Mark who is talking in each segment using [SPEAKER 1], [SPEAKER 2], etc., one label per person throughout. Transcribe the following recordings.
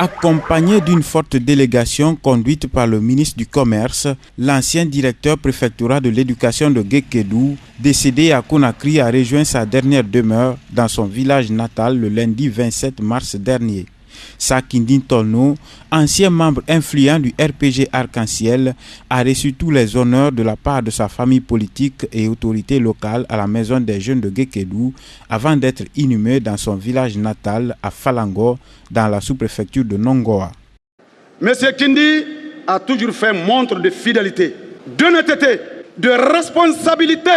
[SPEAKER 1] Accompagné d'une forte délégation conduite par le ministre du Commerce, l'ancien directeur préfectoral de l'éducation de Guékédou, décédé à Conakry, a rejoint sa dernière demeure dans son village natal le lundi 27 mars dernier. Sakindine Tolno, ancien membre influent du RPG Arc-en-Ciel, a reçu tous les honneurs de la part de sa famille politique et autorités locales à la maison des jeunes de Guékédou avant d'être inhumé dans son village natal à Falango, dans la sous-préfecture de Nongoa.
[SPEAKER 2] Monsieur Kindi a toujours fait montre de fidélité, d'honnêteté, de responsabilité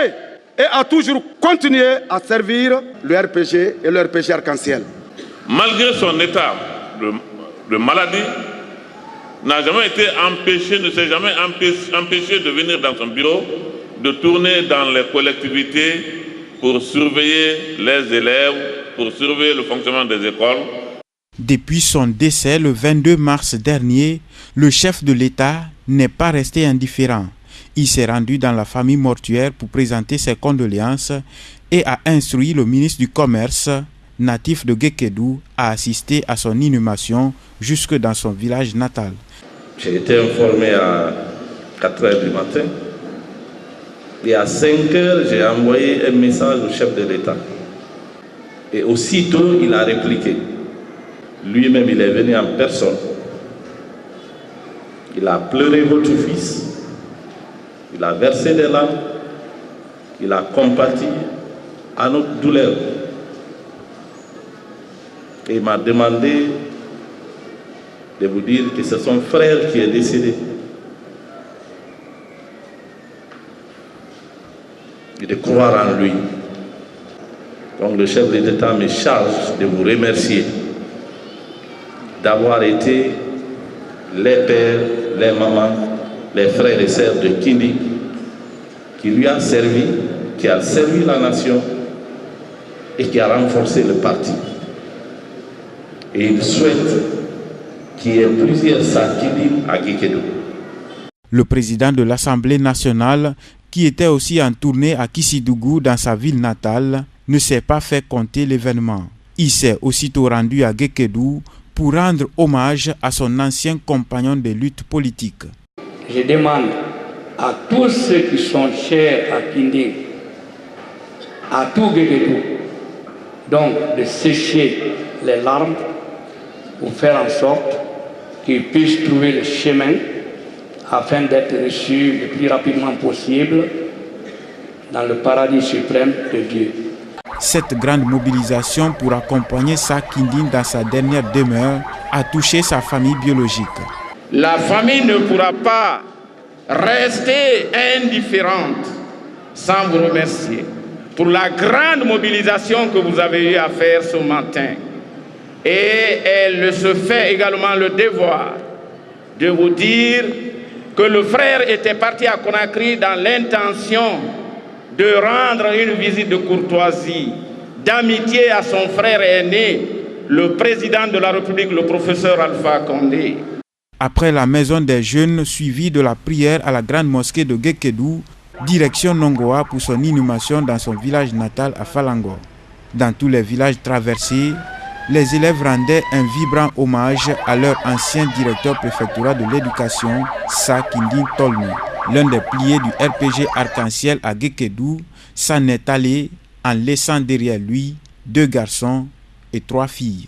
[SPEAKER 2] et a toujours continué à servir le RPG et le RPG Arc-en-Ciel.
[SPEAKER 3] Malgré son état de maladie, n'a jamais été empêché, ne s'est jamais empêché de venir dans son bureau, de tourner dans les collectivités pour surveiller les élèves, pour surveiller le fonctionnement des écoles.
[SPEAKER 1] Depuis son décès le 22 mars dernier, le chef de l'État n'est pas resté indifférent. Il s'est rendu dans la famille mortuaire pour présenter ses condoléances et a instruit le ministre du Commerce, natif de Guékédou, à assister à son inhumation jusque dans son village natal.
[SPEAKER 4] J'ai été informé à 4 h du matin et à 5 h, j'ai envoyé un message au chef de l'État. Et aussitôt, il a répliqué. Lui-même, il est venu en personne. Il a pleuré votre fils. Il a versé des larmes. Il a compati à notre douleur. Et il m'a demandé de vous dire que c'est son frère qui est décédé. Et de croire en lui. Donc le chef de l'État me charge de vous remercier d'avoir été les pères, les mamans, les frères et sœurs de Kindi, qui lui a servi, qui a servi la nation et qui a renforcé le parti. Et il souhaite qu'il y ait plusieurs Sakindine à Guékédou.
[SPEAKER 1] Le président de l'Assemblée nationale, qui était aussi en tournée à Kissidougou dans sa ville natale, ne s'est pas fait compter l'événement. Il s'est aussitôt rendu à Guékédou pour rendre hommage à son ancien compagnon de lutte politique.
[SPEAKER 5] Je demande à tous ceux qui sont chers à Kindi, à tout Guékédou, donc de sécher les larmes pour faire en sorte qu'ils puissent trouver le chemin afin d'être reçus le plus rapidement possible dans le paradis suprême de Dieu.
[SPEAKER 1] Cette grande mobilisation pour accompagner Sakindine dans sa dernière demeure a touché sa famille biologique.
[SPEAKER 6] La famille ne pourra pas rester indifférente sans vous remercier pour la grande mobilisation que vous avez eu à faire ce matin. Et elle se fait également le devoir de vous dire que le frère était parti à Conakry dans l'intention de rendre une visite de courtoisie, d'amitié à son frère aîné, le président de la République, le professeur Alpha Condé.
[SPEAKER 1] Après la maison des jeunes, suivie de la prière à la grande mosquée de Guékédou, direction Nongoa pour son inhumation dans son village natal à Falango. Dans tous les villages traversés, les élèves rendaient un vibrant hommage à leur ancien directeur préfectoral de l'éducation, Sakindine Tolno. L'un des piliers du RPG Arc-en-Ciel à Guékédou s'en est allé en laissant derrière lui 2 garçons et 3 filles.